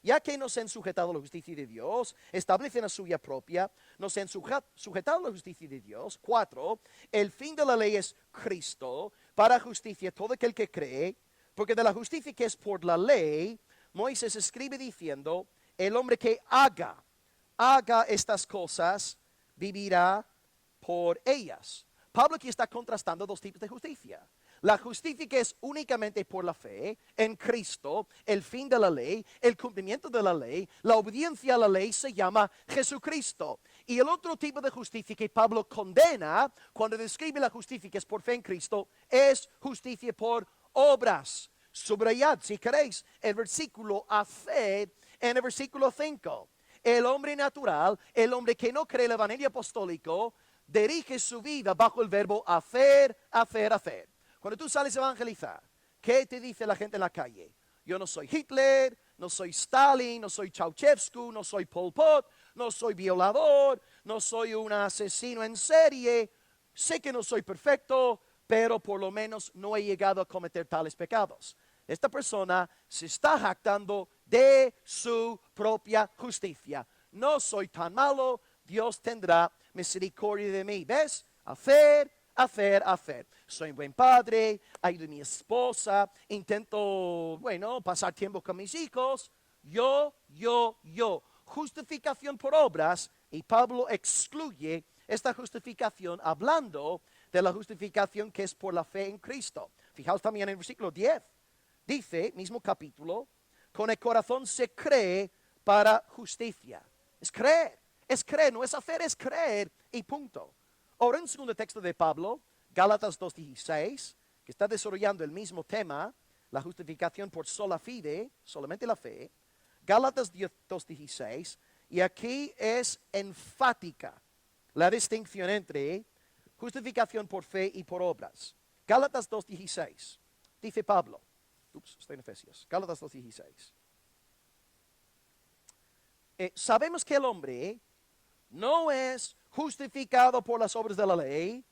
Speaker 1: Ya que no se han sujetado a la justicia de Dios, establecen la suya propia, no se han sujetado a la justicia de Dios. 4, el fin de la ley es Cristo, para justicia todo aquel que cree, porque de la justicia que es por la ley, Moisés escribe diciendo, el hombre que haga estas cosas, vivirá por ellas. Pablo aquí está contrastando dos tipos de justicia. La justicia que es únicamente por la fe en Cristo, el fin de la ley, el cumplimiento de la ley, la obediencia a la ley se llama Jesucristo. Y el otro tipo de justicia que Pablo condena cuando describe la justicia que es por fe en Cristo es justicia por obras. Subrayad, si queréis, el versículo a fe en el versículo 5. El hombre natural, el hombre que no cree el evangelio apostólico, dirige su vida bajo el verbo hacer, hacer, hacer. Cuando tú sales a evangelizar, ¿qué te dice la gente en la calle? Yo no soy Hitler, no soy Stalin, no soy Ceausescu, no soy Pol Pot, no soy violador, no soy un asesino en serie. Sé que no soy perfecto, pero por lo menos no he llegado a cometer tales pecados. Esta persona se está jactando de su propia justicia. No soy tan malo, Dios tendrá misericordia de mí. ¿Ves? Hacer. Soy un buen padre, ayudo a mi esposa, intento, pasar tiempo con mis hijos. Yo. Justificación por obras, y Pablo excluye esta justificación hablando de la justificación que es por la fe en Cristo. Fijaos también en el versículo 10. Dice, mismo capítulo, con el corazón se cree para justicia. Es creer, no es hacer, es creer y punto. Ahora un segundo texto de Pablo, Gálatas 2:16, que está desarrollando el mismo tema, la justificación por sola fide, solamente la fe. Gálatas 2:16, y aquí es enfática la distinción entre justificación por fe y por obras. Gálatas 2:16, dice Pablo, Estoy en Efesios. Gálatas 2:16. Sabemos que el hombre no es justificado por las obras de la ley,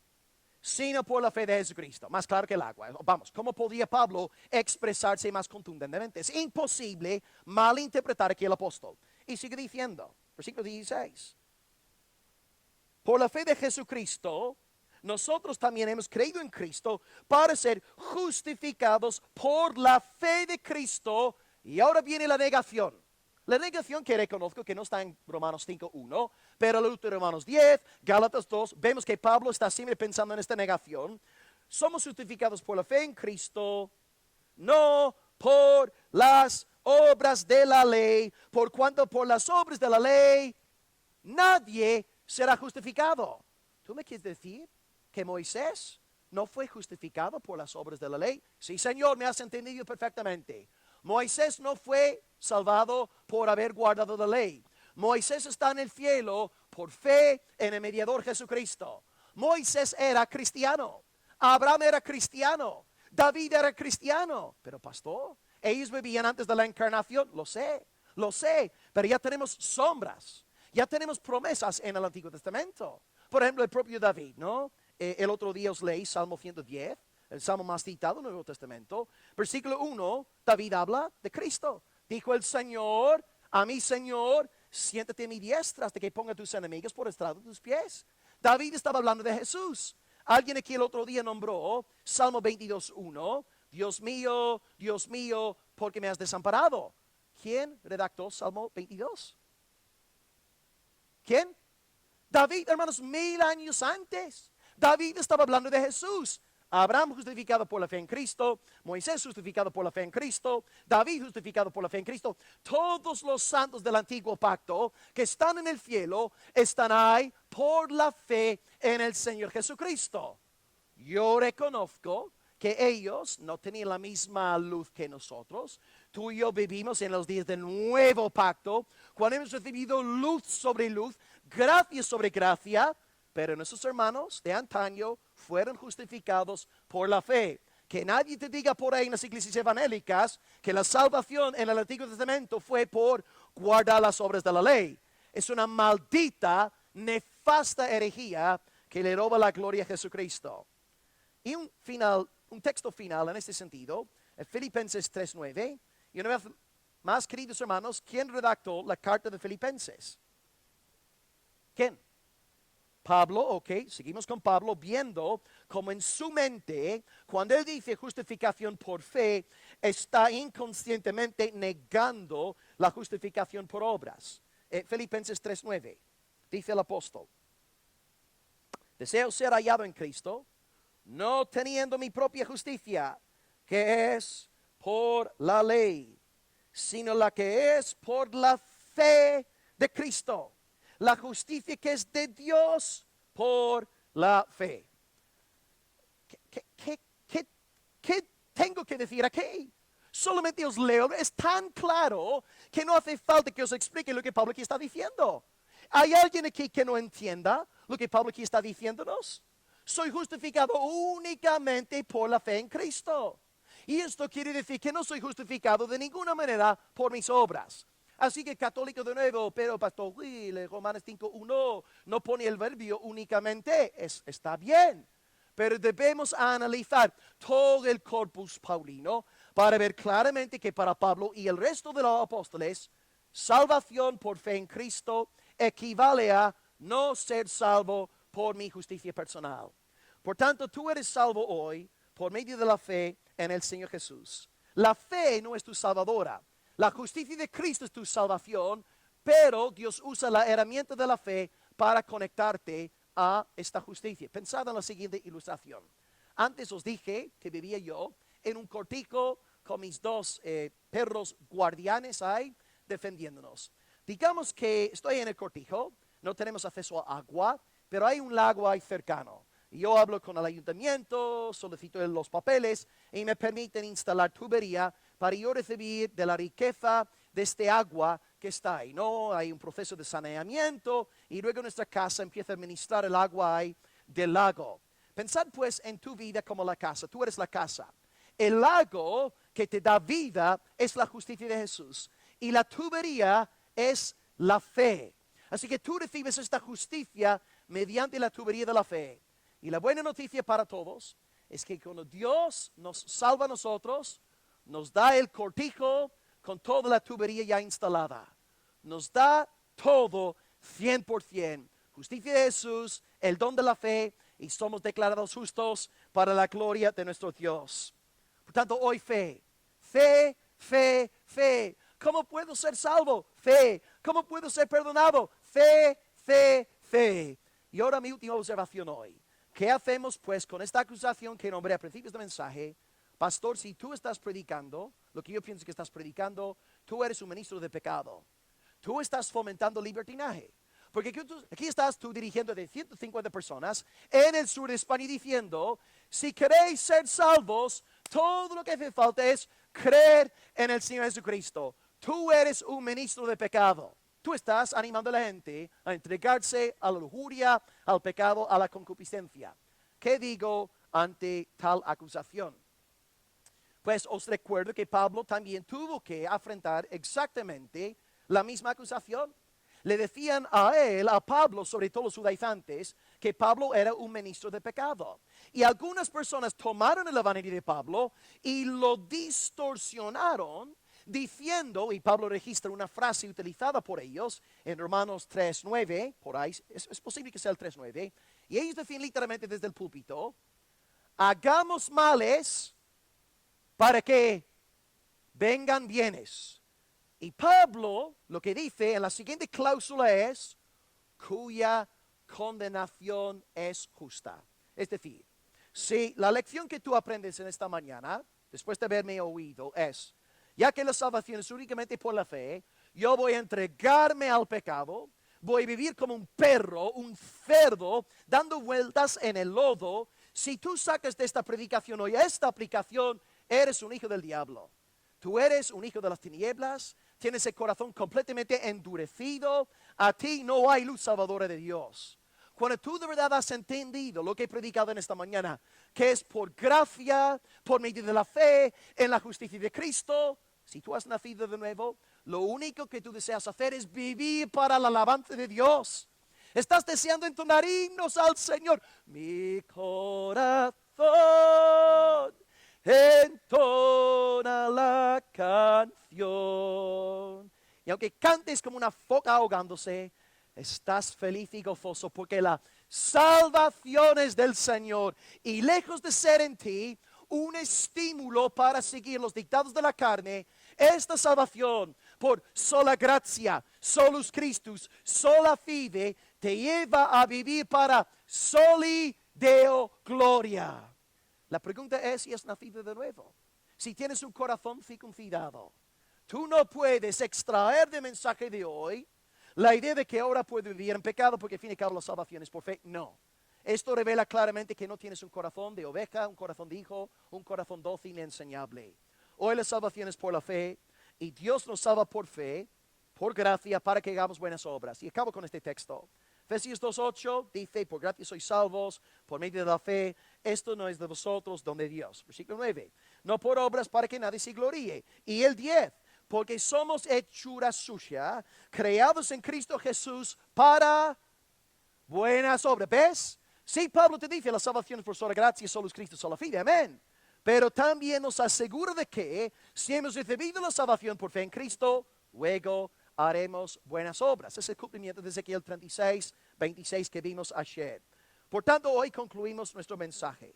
Speaker 1: sino por la fe de Jesucristo. Más claro que el agua. Vamos, ¿cómo podría Pablo expresarse más contundentemente? Es imposible malinterpretar aquí el apóstol. Y sigue diciendo, versículo 16. Por la fe de Jesucristo, nosotros también hemos creído en Cristo para ser justificados por la fe de Cristo. Y ahora viene la negación. La negación que reconozco que no está en Romanos 5:1, pero en Romanos 10, Gálatas 2, vemos que Pablo está siempre pensando en esta negación. Somos justificados por la fe en Cristo, no por las obras de la ley, por cuanto por las obras de la ley nadie será justificado. ¿Tú me quieres decir que Moisés no fue justificado por las obras de la ley? Sí, Señor, me has entendido perfectamente. Moisés no fue salvado por haber guardado la ley. Moisés está en el cielo por fe en el mediador Jesucristo. Moisés era cristiano. Abraham era cristiano. David era cristiano. Pero pastor, ellos vivían antes de la encarnación. Lo sé. Pero ya tenemos sombras. Ya tenemos promesas en el Antiguo Testamento. Por ejemplo, el propio David, ¿no? El otro día os leí Salmo 110. El salmo más citado en el Nuevo Testamento. Versículo 1, David habla de Cristo. Dijo el Señor, a mi Señor, siéntate a mi diestra hasta que ponga tus enemigos por estrado de tus pies. David estaba hablando de Jesús. Alguien aquí el otro día nombró Salmo 22:1. Dios mío, ¿por qué me has desamparado? ¿Quién redactó Salmo 22? ¿Quién? David, hermanos, 1000 años antes. David estaba hablando de Jesús. Abraham justificado por la fe en Cristo, Moisés justificado por la fe en Cristo, David justificado por la fe en Cristo. Todos los santos del antiguo pacto que están en el cielo están ahí por la fe en el Señor Jesucristo. Yo reconozco que ellos no tenían la misma luz que nosotros. Tú y yo vivimos en los días del nuevo pacto, cuando hemos recibido luz sobre luz, gracia sobre gracia. Pero nuestros hermanos de antaño fueron justificados por la fe. Que nadie te diga por ahí en las iglesias evangélicas que la salvación en el Antiguo Testamento fue por guardar las obras de la ley. Es una maldita, nefasta herejía que le roba la gloria a Jesucristo. Y un texto final en este sentido, Filipenses 3:9. Y una vez más, queridos hermanos, ¿quién redactó la carta de Filipenses? ¿Quién? Pablo, ok, seguimos con Pablo, viendo como en su mente, cuando él dice justificación por fe, está inconscientemente negando la justificación por obras. Filipenses 3:9, dice el apóstol: deseo ser hallado en Cristo, no teniendo mi propia justicia, que es por la ley, sino la que es por la fe de Cristo. La justicia que es de Dios por la fe. ¿Qué tengo que decir aquí? Solamente os leo. Es tan claro que no hace falta que os explique lo que Pablo aquí está diciendo. ¿Hay alguien aquí que no entienda lo que Pablo aquí está diciéndonos? Soy justificado únicamente por la fe en Cristo. Y esto quiere decir que no soy justificado de ninguna manera por mis obras. Así que católico de nuevo, pero pastor Will, Romanos 5:1 no pone el verbio únicamente. Está bien, pero debemos analizar todo el corpus paulino para ver claramente que para Pablo y el resto de los apóstoles, salvación por fe en Cristo equivale a no ser salvo por mi justicia personal. Por tanto, tú eres salvo hoy por medio de la fe en el Señor Jesús. La fe no es tu salvadora. La justicia de Cristo es tu salvación, pero Dios usa la herramienta de la fe para conectarte a esta justicia. Pensad en la siguiente ilustración. Antes os dije que vivía yo en un cortico con mis dos perros guardianes ahí defendiéndonos. Digamos que estoy en el cortijo, no tenemos acceso a agua, pero hay un lago ahí cercano. Y yo hablo con el ayuntamiento, solicito los papeles y me permiten instalar tubería para yo recibir de la riqueza de este agua que está ahí, ¿no? Hay un proceso de saneamiento y luego nuestra casa empieza a administrar el agua ahí del lago. Pensad pues en tu vida como la casa. Tú eres la casa. el lago que te da vida es la justicia de Jesús. Y la tubería es la fe. Así que tú recibes esta justicia mediante la tubería de la fe. Y la buena noticia para todos es que cuando Dios nos salva a nosotros, nos da el cortijo con toda la tubería ya instalada. Nos da todo 100%. Justicia de Jesús, el don de la fe, y somos declarados justos para la gloria de nuestro Dios. Por tanto, hoy fe. Fe, fe, fe. ¿Cómo puedo ser salvo? Fe. ¿Cómo puedo ser perdonado? Fe, fe, fe. Y ahora mi última observación hoy. ¿Qué hacemos pues con esta acusación que nombré a principios del mensaje? Pastor, si tú estás predicando, lo que yo pienso que estás predicando, tú eres un ministro de pecado. Tú estás fomentando libertinaje. Porque aquí estás tú dirigiendo de 150 personas en el sur de España diciendo, si queréis ser salvos, todo lo que hace falta es creer en el Señor Jesucristo. Tú eres un ministro de pecado. Tú estás animando a la gente a entregarse a la lujuria, al pecado, a la concupiscencia. ¿Qué digo ante tal acusación? Pues os recuerdo que Pablo también tuvo que afrontar exactamente la misma acusación. Le decían a él, a Pablo, sobre todo los judaizantes, que Pablo era un ministro de pecado. Y algunas personas tomaron el evangelio de Pablo y lo distorsionaron, diciendo, y Pablo registra una frase utilizada por ellos en Romanos 3:9, por ahí, es posible que sea el 3:9, y ellos decían literalmente desde el púlpito, hagamos males para que vengan bienes. Y Pablo lo que dice en la siguiente cláusula es, cuya condenación es justa. Es decir, si la lección que tú aprendes en esta mañana, después de haberme oído, es, ya que la salvación es únicamente por la fe, yo voy a entregarme al pecado, voy a vivir como un perro, un cerdo, dando vueltas en el lodo. Si tú sacas de esta predicación hoy esta aplicación, eres un hijo del diablo. Tú eres un hijo de las tinieblas, tienes el corazón completamente endurecido, a ti no hay luz salvadora de Dios. Cuando tú de verdad has entendido lo que he predicado en esta mañana, que es por gracia, por medio de la fe, en la justicia de Cristo, si tú has nacido de nuevo, lo único que tú deseas hacer es vivir para la alabanza de Dios. Estás deseando entonar himnos al Señor. Mi corazón entona la canción. Y aunque cantes como una foca ahogándose, estás feliz y gozoso porque la salvación es del Señor. Y lejos de ser en ti un estímulo para seguir los dictados de la carne, esta salvación por sola gracia, solus Christus, sola fide, te lleva a vivir para soli Deo gloria. La pregunta es si has nacido de nuevo. Si tienes un corazón circuncidado, tú no puedes extraer del mensaje de hoy la idea de que ahora puedo vivir en pecado porque al fin y al cabo la salvación es por fe. No. Esto revela claramente que no tienes un corazón de oveja, un corazón de hijo, un corazón dócil y enseñable. Hoy la salvación es por la fe y Dios nos salva por fe, por gracia, para que hagamos buenas obras. Y acabo con este texto. Efesios 2:8 dice, por gracia sois salvos, por medio de la fe. Esto no es de vosotros, don de Dios. Versículo 9, no por obras para que nadie se gloríe. Y el 10, porque somos hechura suya, creados en Cristo Jesús para buenas obras. ¿Ves? Sí, Pablo te dice, la salvación es por sola gracia, solus Cristo, sola fide. Amén. Pero también nos asegura de que si hemos recibido la salvación por fe en Cristo, luego haremos buenas obras. Es el cumplimiento de Ezequiel 36:26 que vimos ayer. Por tanto, hoy concluimos nuestro mensaje.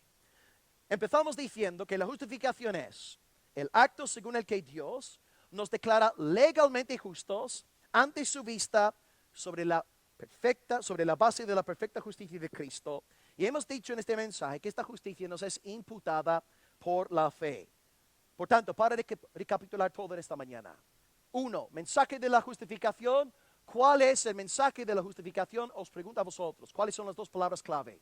Speaker 1: Empezamos diciendo que la justificación es el acto según el que Dios nos declara legalmente justos ante su vista sobre la base de la perfecta justicia de Cristo. Y hemos dicho en este mensaje que esta justicia nos es imputada por la fe. Por tanto, para recapitular todo en esta mañana. 1, mensaje de la justificación. ¿Cuál es el mensaje de la justificación? Os pregunto a vosotros. ¿Cuáles son las dos palabras clave?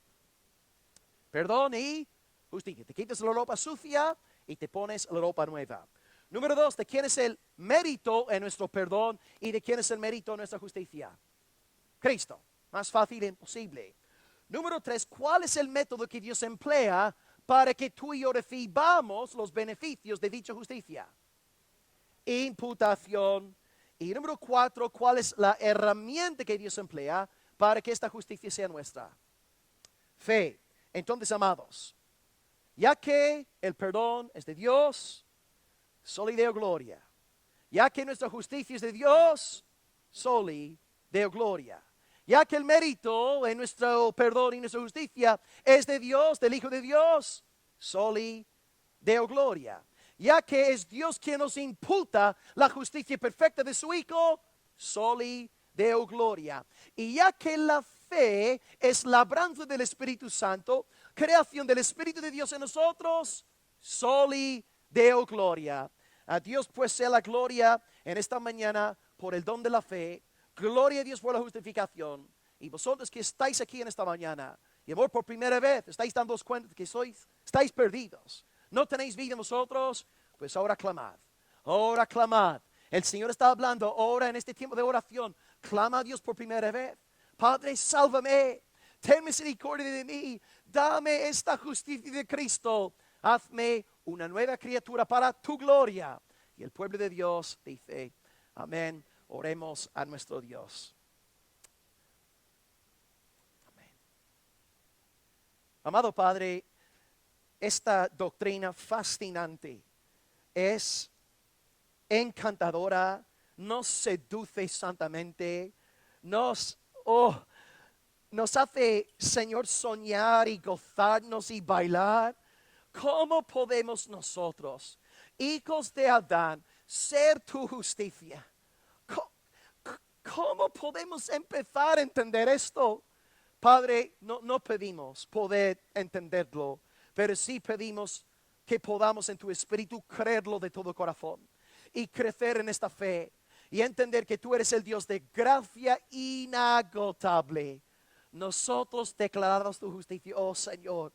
Speaker 1: Perdón y justicia. Te quitas la ropa sucia y te pones la ropa nueva. Número 2, ¿de quién es el mérito en nuestro perdón y de quién es el mérito en nuestra justicia? Cristo. Más fácil e imposible. Número 3, ¿cuál es el método que Dios emplea para que tú y yo recibamos los beneficios de dicha justicia. Imputación. Y número 4, ¿cuál es la herramienta que Dios emplea para que esta justicia sea nuestra? Fe. Entonces, amados, ya que el perdón es de Dios, soli Deo gloria. Ya que nuestra justicia es de Dios, soli Deo gloria. Ya que el mérito en nuestro perdón y nuestra justicia es de Dios, del Hijo de Dios, soli Deo gloria. Ya que es Dios quien nos imputa la justicia perfecta de su Hijo, soli Deo gloria. Y ya que la fe es labranza del Espíritu Santo, creación del Espíritu de Dios en nosotros, soli Deo gloria. A Dios pues sea la gloria en esta mañana por el don de la fe. Gloria a Dios por la justificación. Y vosotros que estáis aquí en esta mañana, y amor, por primera vez estáis dando cuenta de que estáis perdidos. No tenéis vida en vosotros, pues ahora clamad. Ahora clamad. El Señor está hablando ahora en este tiempo de oración. Clama a Dios por primera vez. Padre, sálvame. Ten misericordia de mí. Dame esta justicia de Cristo. Hazme una nueva criatura para tu gloria. Y el pueblo de Dios dice, amén. Oremos a nuestro Dios. Amén. Amado Padre, esta doctrina fascinante es encantadora, nos seduce santamente, nos hace, Señor, soñar y gozarnos y bailar. ¿Cómo podemos nosotros, hijos de Adán, ser tu justicia? ¿Cómo podemos empezar a entender esto? Padre, no pedimos poder entenderlo, pero sí pedimos que podamos en tu espíritu creerlo de todo corazón y crecer en esta fe y entender que tú eres el Dios de gracia inagotable. Nosotros declaramos tu justicia, oh Señor.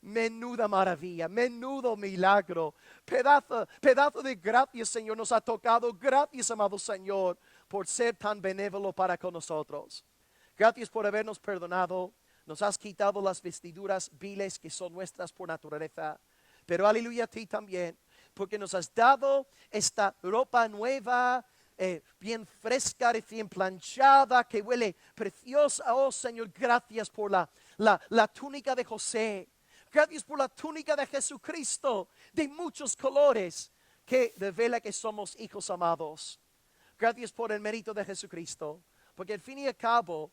Speaker 1: Menuda maravilla, menudo milagro, pedazo de gracia, Señor, nos ha tocado. Gracias, amado Señor, por ser tan benévolo para con nosotros. Gracias por habernos perdonado. Nos has quitado las vestiduras viles que son nuestras por naturaleza. Pero aleluya a ti también, porque nos has dado esta ropa nueva, bien fresca, recién planchada, que huele preciosa. Oh Señor, gracias por la túnica de José. Gracias por la túnica de Jesucristo, de muchos colores, que revela que somos hijos amados. Gracias por el mérito de Jesucristo, porque al fin y al cabo,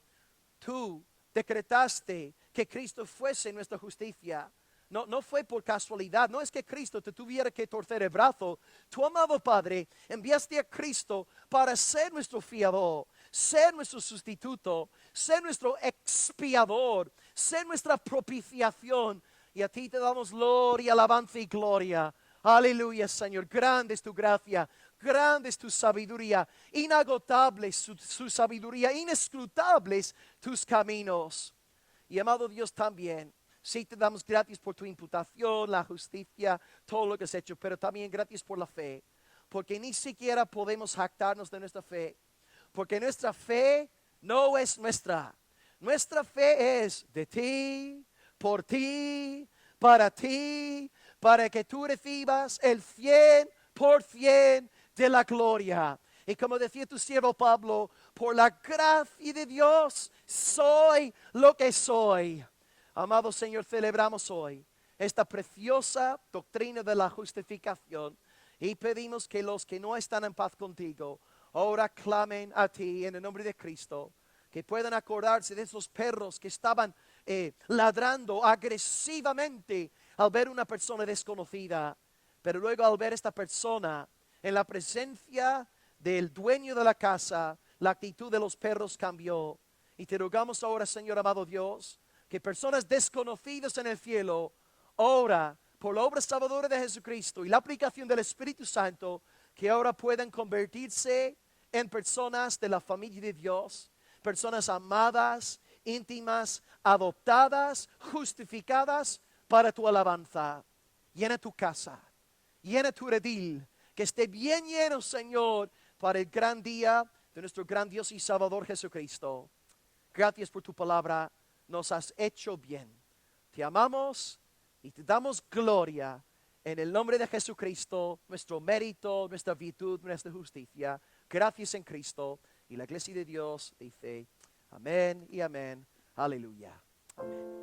Speaker 1: tú decretaste que Cristo fuese nuestra justicia. No fue por casualidad, no es que Cristo te tuviera que torcer el brazo. Tu amado Padre, enviaste a Cristo para ser nuestro fiador, ser nuestro sustituto, ser nuestro expiador, ser nuestra propiciación. Y a ti te damos gloria, alabanza y gloria. Aleluya, Señor. Grande es tu gracia, grande es tu sabiduría, inagotable su sabiduría, inescrutables tus caminos. Y amado Dios también, sí te damos gracias por tu imputación, la justicia, todo lo que has hecho, pero también gracias por la fe, porque ni siquiera podemos jactarnos de nuestra fe, porque nuestra fe no es nuestra. Nuestra fe es de ti, por ti, para que tú recibas el 100% de la gloria. Y como decía tu siervo Pablo, por la gracia de Dios soy lo que soy. Amado Señor, celebramos hoy esta preciosa doctrina de la justificación y pedimos que los que no están en paz contigo ahora clamen a ti en el nombre de Cristo, que puedan acordarse de esos perros que estaban ladrando agresivamente al ver una persona desconocida, pero luego al ver esta persona en la presencia del dueño de la casa, la actitud de los perros cambió. Y te rogamos ahora, Señor amado Dios, que personas desconocidas en el cielo, ahora por la obra salvadora de Jesucristo y la aplicación del Espíritu Santo, que ahora puedan convertirse en personas de la familia de Dios, personas amadas, íntimas, adoptadas, justificadas para tu alabanza. Llena tu casa, llena tu redil, que esté bien lleno, Señor, para el gran día de nuestro gran Dios y Salvador Jesucristo. Gracias por tu palabra, nos has hecho bien. Te amamos, Y te damos gloria en el nombre de Jesucristo, nuestro mérito, nuestra virtud, nuestra justicia. Gracias en Cristo. Y la iglesia de Dios dice amén y amén. Aleluya. Amén.